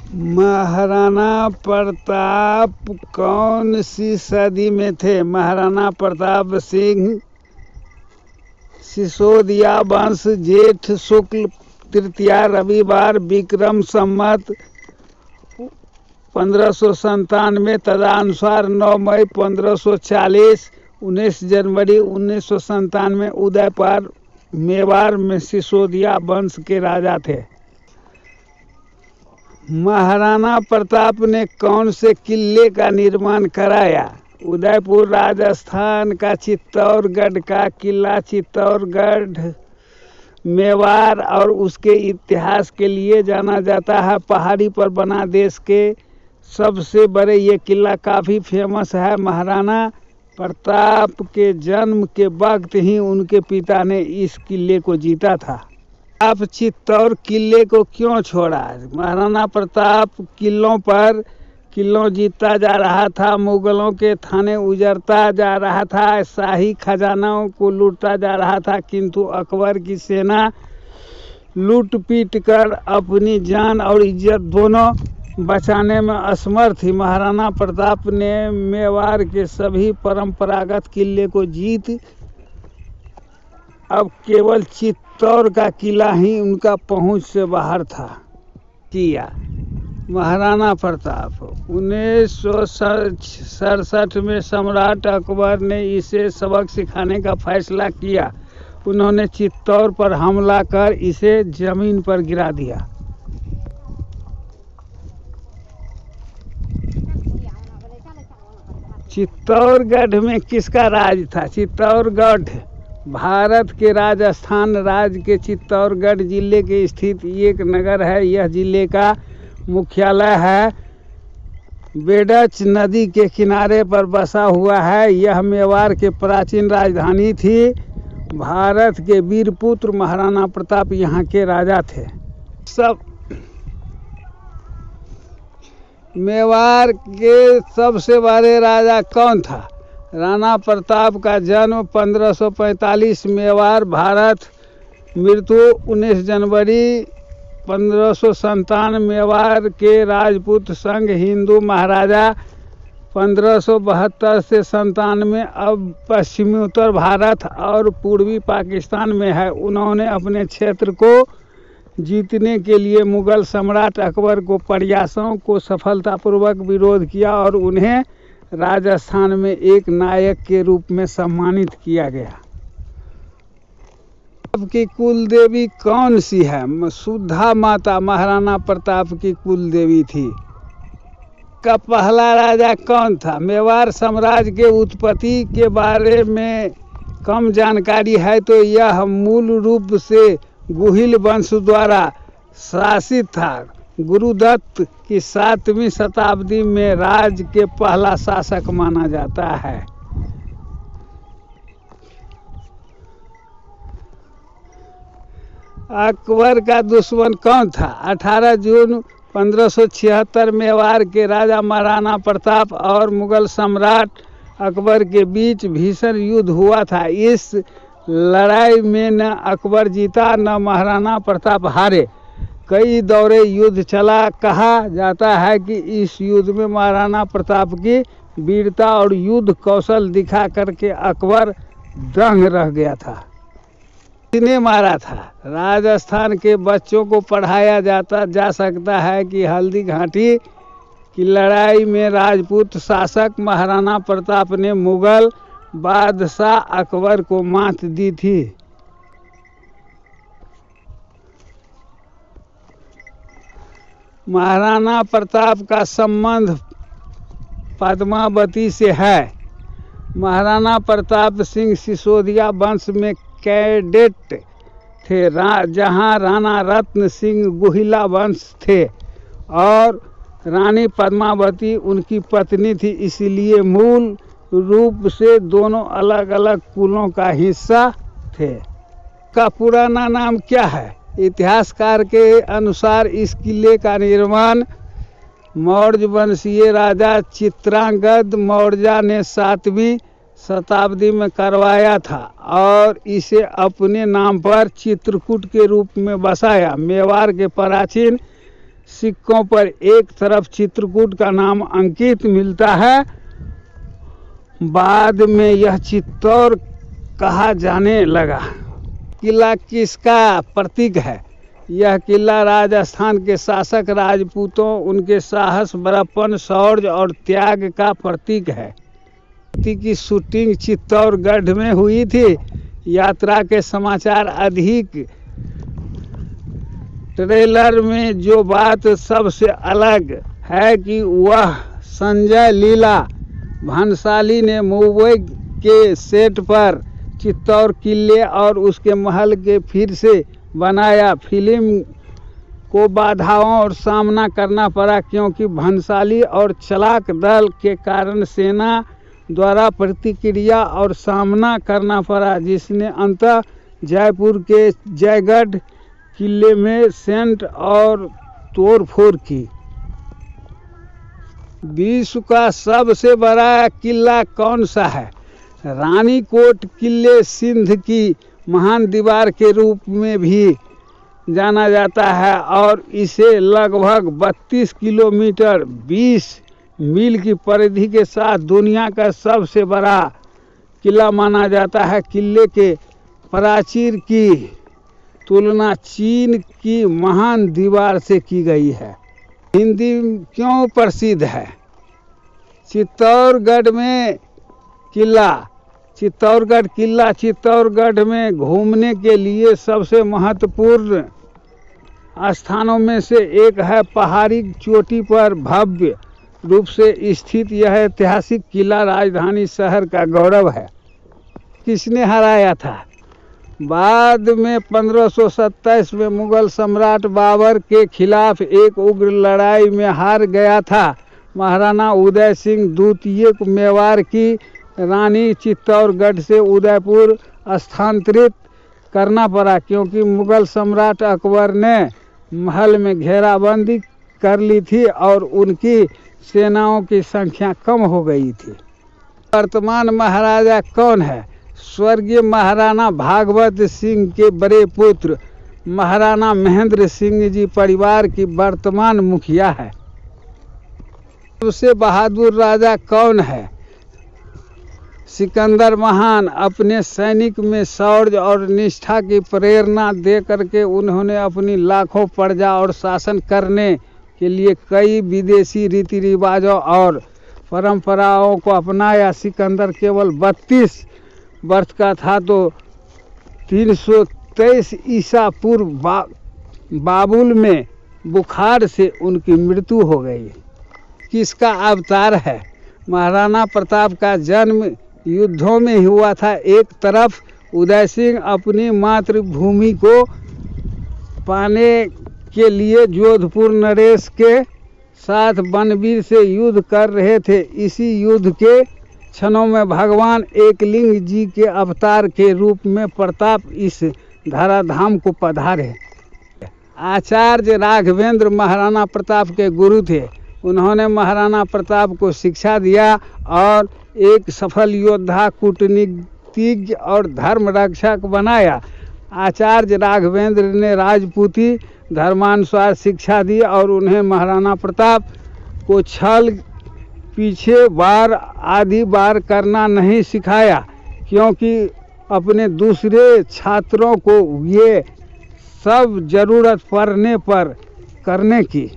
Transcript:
महाराणा प्रताप कौन सी सदी में थे? महाराणा प्रताप सिंह सिसोदिया वंश, जेठ शुक्ल तृतीया रविवार, विक्रम संवत 1597, तदनुसार 9 मई 1540, 19 जनवरी 1997 उदयपुर मेवाड़ में सिसोदिया वंश के राजा थे। महाराणा प्रताप ने कौन से किले का निर्माण कराया? उदयपुर राजस्थान का चित्तौड़गढ़ का किला चित्तौड़गढ़ मेवाड़ और उसके इतिहास के लिए जाना जाता है। पहाड़ी पर बना देश के सबसे बड़े ये किला काफ़ी फेमस है। महाराणा प्रताप के जन्म के वक्त ही उनके पिता ने इस किले को जीता था। आप चित्तौड़ किले को क्यों छोड़ा? महाराणा प्रताप किलों जीतता जा रहा था, मुगलों के थाने उजड़ता जा रहा था, शाही खजानों को लूटता जा रहा था, किंतु अकबर की सेना लूट पीट कर अपनी जान और इज्जत दोनों बचाने में असमर्थ थी। महाराणा प्रताप ने मेवाड़ के सभी परंपरागत किले को जीत अब केवल चित्तौड़ का किला ही उनका पहुंच से बाहर था किया। महाराणा प्रताप 1967 में सम्राट अकबर ने इसे सबक सिखाने का फैसला किया। उन्होंने चित्तौड़ पर हमला कर इसे जमीन पर गिरा दिया। चित्तौड़गढ़ में किसका राज था? चित्तौड़गढ़ भारत के राजस्थान राज्य के चित्तौड़गढ़ जिले के स्थित एक नगर है। यह जिले का मुख्यालय है। बेडच नदी के किनारे पर बसा हुआ है। यह मेवाड़ के प्राचीन राजधानी थी। भारत के वीरपुत्र महाराणा प्रताप यहाँ के राजा थे। मेवाड़ के सबसे बड़े राजा कौन था? राणा प्रताप का जन्म 1545 मेवाड़ भारत, मृत्यु 19 जनवरी 1597 मेवाड़ के राजपूत संघ हिंदू महाराजा 1572 से 97 अब पश्चिमी उत्तर भारत और पूर्वी पाकिस्तान में है। उन्होंने अपने क्षेत्र को जीतने के लिए मुगल सम्राट अकबर को प्रयासों को सफलतापूर्वक विरोध किया और उन्हें राजस्थान में एक नायक के रूप में सम्मानित किया गया। आपकी कुल देवी कौन सी है? सुधा माता महाराणा प्रताप की कुल देवी थी। का पहला राजा कौन था? मेवाड़ साम्राज्य के उत्पत्ति के बारे में कम जानकारी है, तो यह मूल रूप से गुहिल वंश द्वारा शासित था। गुरुदत्त की 7वीं शताब्दी में राज्य के पहला शासक माना जाता है। अकबर का दुश्मन कौन था? 18 जून 1576 मेवाड़ के राजा महाराणा प्रताप और मुगल सम्राट अकबर के बीच भीषण युद्ध हुआ था। इस लड़ाई में न अकबर जीता न महाराणा प्रताप हारे। कई दौरे युद्ध चला। कहा जाता है कि इस युद्ध में महाराणा प्रताप की वीरता और युद्ध कौशल दिखा करके अकबर दंग रह गया था। किसने मारा था? राजस्थान के बच्चों को पढ़ाया जा सकता है कि हल्दी घाटी की लड़ाई में राजपूत शासक महाराणा प्रताप ने मुगल बादशाह अकबर को मात दी थी। महाराणा प्रताप का संबंध पद्मावती से है। महाराणा प्रताप सिंह सिसोदिया वंश में कैडेट थे, जहां राणा रत्न सिंह गुहिला वंश थे और रानी पद्मावती उनकी पत्नी थी। इसलिए मूल रूप से दोनों अलग अलग कुलों का हिस्सा थे। का पुराना नाम क्या है? इतिहासकार के अनुसार इस किले का निर्माण मौर्य वंशीय राजा चित्रांगद मौर्य ने 7वीं शताब्दी में करवाया था और इसे अपने नाम पर चित्रकूट के रूप में बसाया। मेवाड़ के प्राचीन सिक्कों पर एक तरफ चित्रकूट का नाम अंकित मिलता है। बाद में यह चित्तौड़ कहा जाने लगा। किला किसका प्रतीक है? यह किला राजस्थान के शासक राजपूतों, उनके साहस, बड़प्पन, शौर्य और त्याग का प्रतीक है। की शूटिंग चित्तौड़गढ़ में हुई थी। यात्रा के समाचार अधिक। ट्रेलर में जो बात सबसे अलग है कि वह संजय लीला भंसाली ने मुंबई के सेट पर चित्तौड़ किले और उसके महल के फिर से बनाया। फिल्म को बाधाओं और सामना करना पड़ा, क्योंकि भंसाली और चालक दल के कारण सेना द्वारा प्रतिक्रिया और सामना करना पड़ा, जिसने अंततः जयपुर के जयगढ़ किले में सेंट और तोड़फोड़ की। विश्व का सबसे बड़ा किला कौन सा है? रानीकोट किले सिंध की महान दीवार के रूप में भी जाना जाता है और इसे लगभग 32 किलोमीटर 20 मील की परिधि के साथ दुनिया का सबसे बड़ा किला माना जाता है। किले के प्राचीर की तुलना चीन की महान दीवार से की गई है। हिंदी क्यों प्रसिद्ध है? चित्तौड़गढ़ में किला। चित्तौड़गढ़ किला चित्तौड़गढ़ में घूमने के लिए सबसे महत्वपूर्ण स्थानों में से एक है। पहाड़ी चोटी पर भव्य रूप से स्थित यह ऐतिहासिक किला राजधानी शहर का गौरव है। किसने हराया था? बाद में 1527 में मुगल सम्राट बाबर के खिलाफ एक उग्र लड़ाई में हार गया था। महाराणा उदय सिंह द्वितीय को मेवाड़ की रानी चित्तौड़गढ़ से उदयपुर स्थानांतरित करना पड़ा, क्योंकि मुगल सम्राट अकबर ने महल में घेराबंदी कर ली थी और उनकी सेनाओं की संख्या कम हो गई थी। वर्तमान महाराजा कौन है? स्वर्गीय महाराणा भागवत सिंह के बड़े पुत्र महाराणा महेंद्र सिंह जी परिवार की वर्तमान मुखिया है। सबसे बहादुर राजा कौन है? सिकंदर महान। अपने सैनिक में शौर्य और निष्ठा की प्रेरणा दे करके उन्होंने अपनी लाखों प्रजा और शासन करने के लिए कई विदेशी रीति रिवाजों और परंपराओं को अपनाया। सिकंदर केवल 32 वर्ष का था तो 323 ईसा पूर्व बाबुल में बुखार से उनकी मृत्यु हो गई। किसका अवतार है? महाराणा प्रताप का जन्म युद्धों में हुआ था। एक तरफ उदय सिंह अपनी मातृभूमि को पाने के लिए जोधपुर नरेश के साथ बनवीर से युद्ध कर रहे थे। इसी युद्ध के क्षणों में भगवान एकलिंग जी के अवतार के रूप में प्रताप इस धराधाम को पधारे। आचार्य राघवेंद्र महाराणा प्रताप के गुरु थे। उन्होंने महाराणा प्रताप को शिक्षा दिया और एक सफल योद्धा, कूटनीतिज्ञ और धर्म रक्षक बनाया। आचार्य राघवेंद्र ने राजपूती धर्मानुसार शिक्षा दी और उन्हें महाराणा प्रताप को छल, पीछे वार आदि वार करना नहीं सिखाया, क्योंकि अपने दूसरे छात्रों को ये सब जरूरत पड़ने पर करने की